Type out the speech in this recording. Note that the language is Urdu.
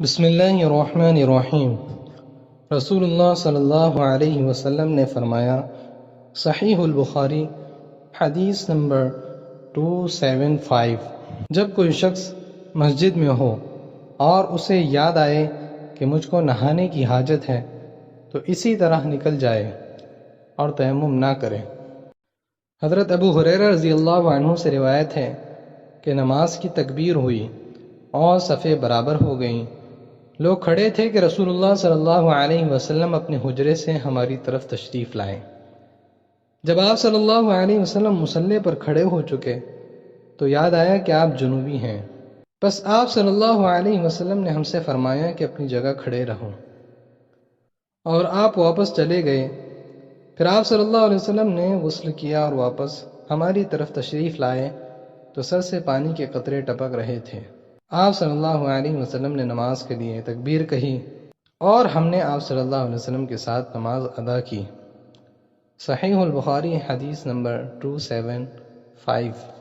بسم اللہ الرحمن الرحیم۔ رسول اللہ صلی اللہ علیہ وسلم نے فرمایا، صحیح البخاری حدیث نمبر 275، جب کوئی شخص مسجد میں ہو اور اسے یاد آئے کہ مجھ کو نہانے کی حاجت ہے تو اسی طرح نکل جائے اور تیمم نہ کرے۔ حضرت ابو ہریرہ رضی اللہ عنہ سے روایت ہے کہ نماز کی تکبیر ہوئی اور صفیں برابر ہو گئیں۔ لوگ کھڑے تھے کہ رسول اللہ صلی اللہ علیہ وسلم اپنے حجرے سے ہماری طرف تشریف لائیں۔ جب آپ صلی اللہ علیہ وسلم مصلی پر کھڑے ہو چکے تو یاد آیا کہ آپ جنوبی ہیں۔ بس آپ صلی اللہ علیہ وسلم نے ہم سے فرمایا کہ اپنی جگہ کھڑے رہو، اور آپ واپس چلے گئے۔ پھر آپ صلی اللہ علیہ وسلم نے غسل کیا اور واپس ہماری طرف تشریف لائے تو سر سے پانی کے قطرے ٹپک رہے تھے۔ آپ صلی اللہ علیہ وسلم نے نماز کے لیے تکبیر کہی اور ہم نے آپ صلی اللہ علیہ وسلم کے ساتھ نماز ادا کی۔ صحیح البخاری حدیث نمبر 275۔